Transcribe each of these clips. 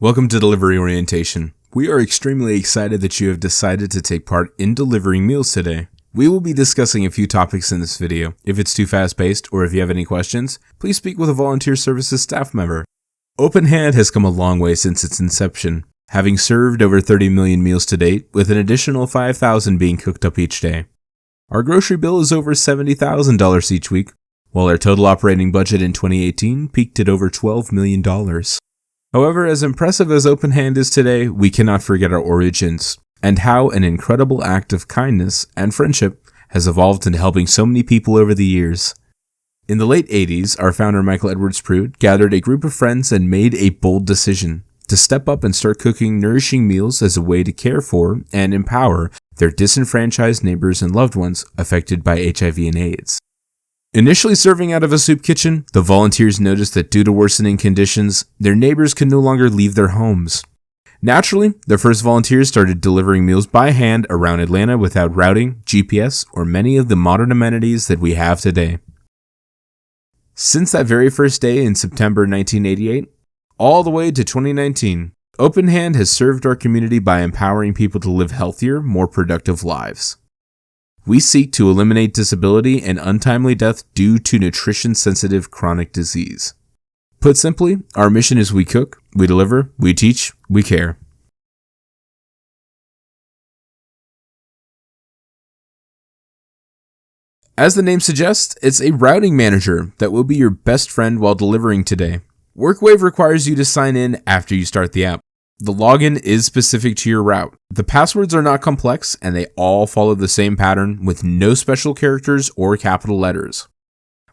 Welcome to Delivery Orientation. We are extremely excited that you have decided to take part in delivering meals today. We will be discussing a few topics in this video. If it's too fast-paced or if you have any questions, please speak with a volunteer services staff member. OpenHand has come a long way since its inception, having served over 30 million meals to date, with an additional 5,000 being cooked up each day. Our grocery bill is over $70,000 each week, while our total operating budget in 2018 peaked at over $12 million. However, as impressive as OpenHand is today, we cannot forget our origins, and how an incredible act of kindness and friendship has evolved into helping so many people over the years. In the late 80s, our founder Michael Edwards Prude gathered a group of friends and made a bold decision to step up and start cooking nourishing meals as a way to care for and empower their disenfranchised neighbors and loved ones affected by HIV and AIDS. Initially serving out of a soup kitchen, the volunteers noticed that due to worsening conditions, their neighbors could no longer leave their homes. Naturally, the first volunteers started delivering meals by hand around Atlanta without routing, GPS, or many of the modern amenities that we have today. Since that very first day in September 1988, all the way to 2019, OpenHand has served our community by empowering people to live healthier, more productive lives. We seek to eliminate disability and untimely death due to nutrition-sensitive chronic disease. Put simply, our mission is we cook, we deliver, we teach, we care. As the name suggests, it's a routing manager that will be your best friend while delivering today. WorkWave requires you to sign in after you start the app. The login is specific to your route. The passwords are not complex, and they all follow the same pattern with no special characters or capital letters.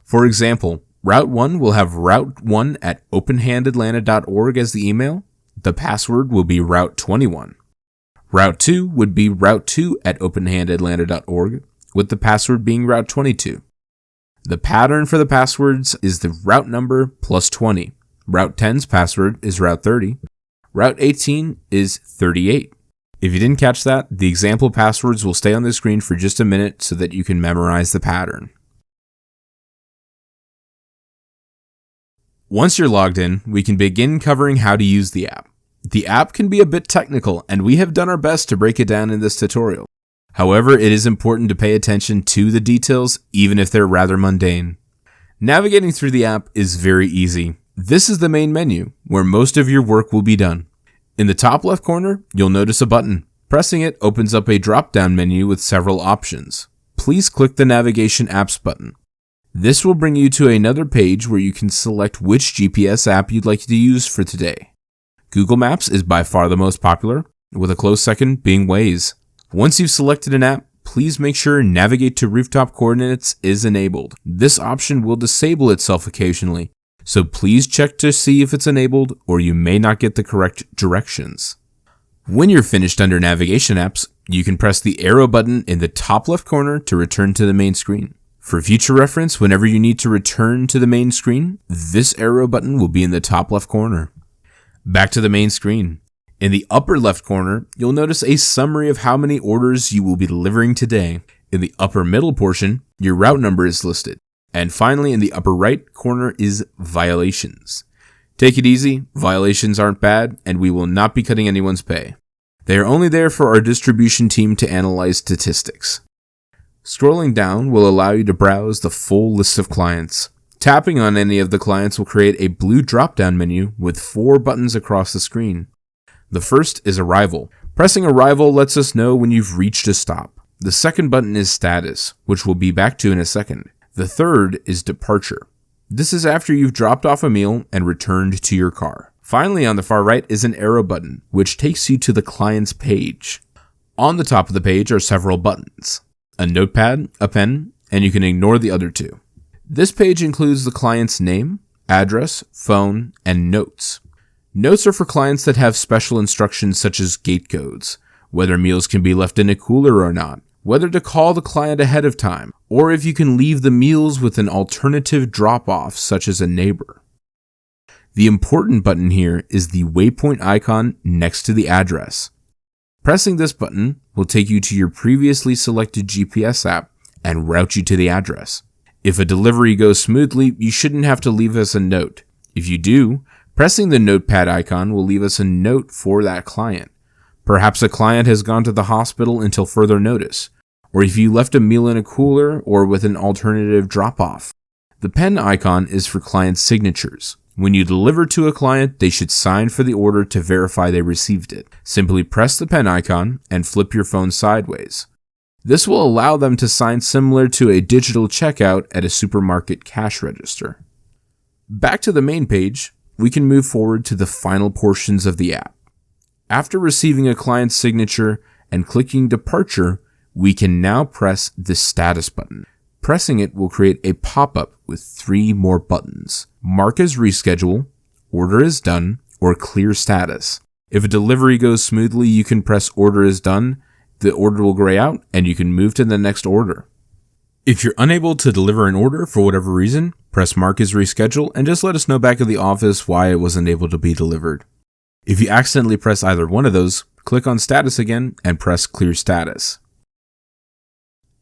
For example, Route 1 will have route1@openhandatlanta.org as the email. The password will be Route 21. Route 2 would be route2@openhandatlanta.org, with the password being Route 22. The pattern for the passwords is the route number plus 20. Route 10's password is Route 30. Route 18 is 38. If you didn't catch that, the example passwords will stay on the screen for just a minute so that you can memorize the pattern. Once you're logged in, we can begin covering how to use the app. The app can be a bit technical, and we have done our best to break it down in this tutorial. However, it is important to pay attention to the details, even if they're rather mundane. Navigating through the app is very easy. This is the main menu, where most of your work will be done. In the top left corner, you'll notice a button. Pressing it opens up a drop-down menu with several options. Please click the Navigation Apps button. This will bring you to another page where you can select which GPS app you'd like to use for today. Google Maps is by far the most popular, with a close second being Waze. Once you've selected an app, please make sure Navigate to Rooftop Coordinates is enabled. This option will disable itself occasionally, so please check to see if it's enabled or you may not get the correct directions. When you're finished under Navigation Apps, you can press the arrow button in the top left corner to return to the main screen. For future reference, whenever you need to return to the main screen, this arrow button will be in the top left corner. Back to the main screen. In the upper left corner, you'll notice a summary of how many orders you will be delivering today. In the upper middle portion, your route number is listed. And finally, in the upper right corner is Violations. Take it easy, violations aren't bad, and we will not be cutting anyone's pay. They are only there for our distribution team to analyze statistics. Scrolling down will allow you to browse the full list of clients. Tapping on any of the clients will create a blue drop-down menu with 4 buttons across the screen. The first is Arrival. Pressing Arrival lets us know when you've reached a stop. The second button is Status, which we'll be back to in a second. The third is Departure. This is after you've dropped off a meal and returned to your car. Finally, on the far right is an arrow button, which takes you to the client's page. On the top of the page are several buttons, a notepad, a pen, and you can ignore the other 2. This page includes the client's name, address, phone, and notes. Notes are for clients that have special instructions such as gate codes, whether meals can be left in a cooler or not, whether to call the client ahead of time, or if you can leave the meals with an alternative drop-off such as a neighbor. The important button here is the waypoint icon next to the address. Pressing this button will take you to your previously selected GPS app and route you to the address. If a delivery goes smoothly, you shouldn't have to leave us a note. If you do, Pressing the notepad icon will leave us a note for that client. Perhaps a client has gone to the hospital until further notice, or if you left a meal in a cooler or with an alternative drop-off. The pen icon is for client signatures. When you deliver to a client, they should sign for the order to verify they received it. Simply press the pen icon and flip your phone sideways. This will allow them to sign similar to a digital checkout at a supermarket cash register. Back to the main page, we can move forward to the final portions of the app. After receiving a client's signature and clicking departure, we can now press the status button. Pressing it will create a pop-up with 3 more buttons: mark as reschedule, order as done, or clear status. If a delivery goes smoothly, you can press order as done, the order will gray out, and you can move to the next order. If you're unable to deliver an order for whatever reason, press mark as reschedule and just let us know back at the office why it wasn't able to be delivered. If you accidentally press either one of those, click on status again and press clear status.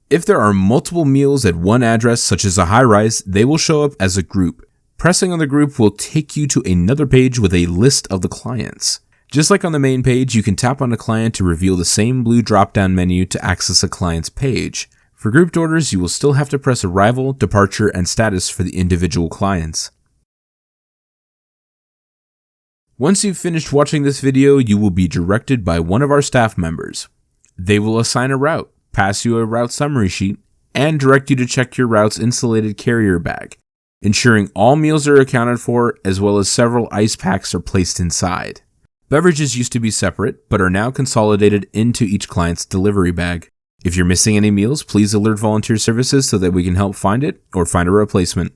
If there are multiple meals at one address, such as a high-rise, they will show up as a group. Pressing on the group will take you to another page with a list of the clients. Just like on the main page, you can tap on a client to reveal the same blue drop-down menu to access a client's page. For grouped orders, you will still have to press arrival, departure, and status for the individual clients. Once you've finished watching this video, you will be directed by one of our staff members. They will assign a route, pass you a route summary sheet, and direct you to check your route's insulated carrier bag, ensuring all meals are accounted for as well as several ice packs are placed inside. Beverages used to be separate, but are now consolidated into each client's delivery bag. If you're missing any meals, please alert volunteer services so that we can help find it or find a replacement.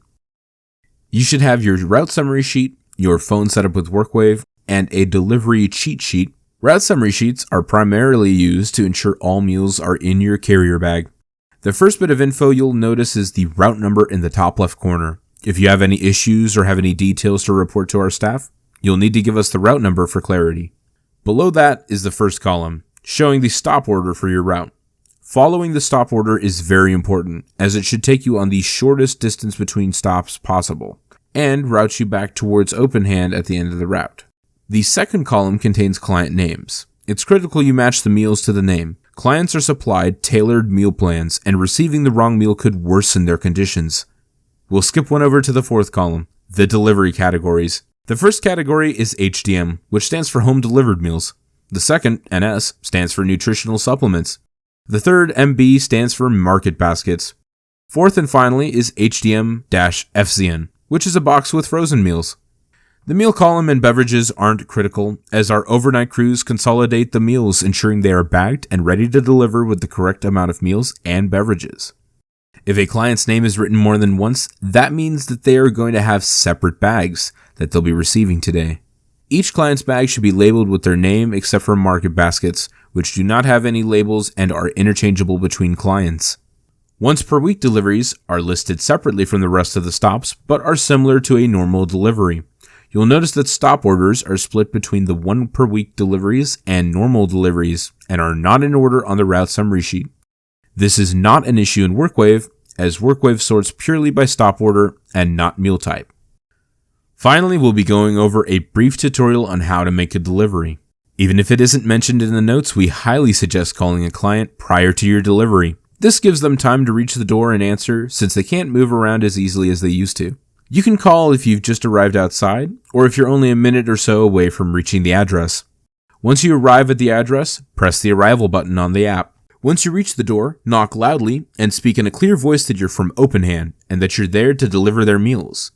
You should have your route summary sheet, your phone set up with WorkWave, and a delivery cheat sheet. Route summary sheets are primarily used to ensure all meals are in your carrier bag. The first bit of info you'll notice is the route number in the top left corner. If you have any issues or have any details to report to our staff, you'll need to give us the route number for clarity. Below that is the first column, showing the stop order for your route. Following the stop order is very important, as it should take you on the shortest distance between stops possible, and route you back towards Openhand at the end of the route. The second column contains client names. It's critical you match the meals to the name. Clients are supplied tailored meal plans, and receiving the wrong meal could worsen their conditions. We'll skip one over to the fourth column, the delivery categories. The first category is HDM, which stands for home delivered meals. The second, NS, stands for nutritional supplements. The third, MB, stands for market baskets. Fourth and finally is HDM-FZN, which is a box with frozen meals. The meal column and beverages aren't critical, as our overnight crews consolidate the meals, ensuring they are bagged and ready to deliver with the correct amount of meals and beverages. If a client's name is written more than once, that means that they are going to have separate bags that they'll be receiving today. Each client's bag should be labeled with their name except for market baskets, which do not have any labels and are interchangeable between clients. Once per week deliveries are listed separately from the rest of the stops, but are similar to a normal delivery. You'll notice that stop orders are split between the 1 per week deliveries and normal deliveries and are not in order on the route summary sheet. This is not an issue in WorkWave, as WorkWave sorts purely by stop order and not meal type. Finally, we'll be going over a brief tutorial on how to make a delivery. Even if it isn't mentioned in the notes, we highly suggest calling a client prior to your delivery. This gives them time to reach the door and answer, since they can't move around as easily as they used to. You can call if you've just arrived outside, or if you're only a minute or so away from reaching the address. Once you arrive at the address, press the arrival button on the app. Once you reach the door, knock loudly and speak in a clear voice that you're from Openhand and that you're there to deliver their meals.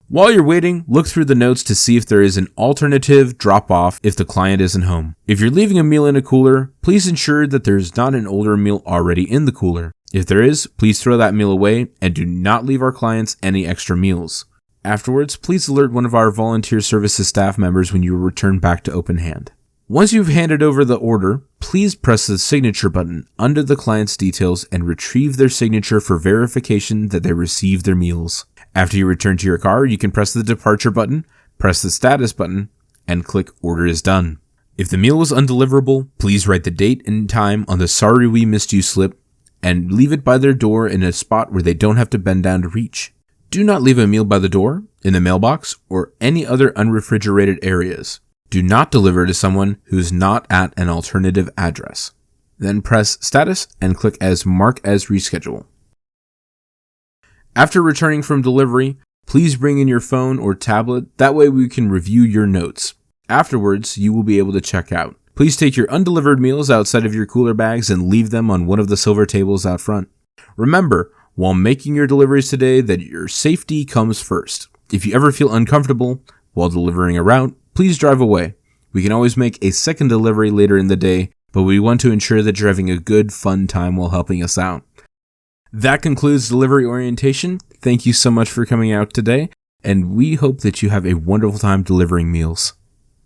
While you're waiting, look through the notes to see if there is an alternative drop-off if the client isn't home. If you're leaving a meal in a cooler, please ensure that there's not an older meal already in the cooler. If there is, please throw that meal away and do not leave our clients any extra meals. Afterwards, please alert one of our volunteer services staff members when you return back to Openhand. Once you've handed over the order, please press the signature button under the client's details and retrieve their signature for verification that they received their meals. After you return to your car, you can press the departure button, press the status button, and click order is done. If the meal was undeliverable, please write the date and time on the sorry we missed you slip and leave it by their door in a spot where they don't have to bend down to reach. Do not leave a meal by the door, in the mailbox, or any other unrefrigerated areas. Do not deliver to someone who's not at an alternative address. Then press Status and click as Mark as Reschedule. After returning from delivery, please bring in your phone or tablet. That way we can review your notes. Afterwards, you will be able to check out. Please take your undelivered meals outside of your cooler bags and leave them on one of the silver tables out front. Remember, while making your deliveries today, that your safety comes first. If you ever feel uncomfortable while delivering a route, please drive away. We can always make a second delivery later in the day, but we want to ensure that you're having a good, fun time while helping us out. That concludes delivery orientation. Thank you so much for coming out today, and we hope that you have a wonderful time delivering meals.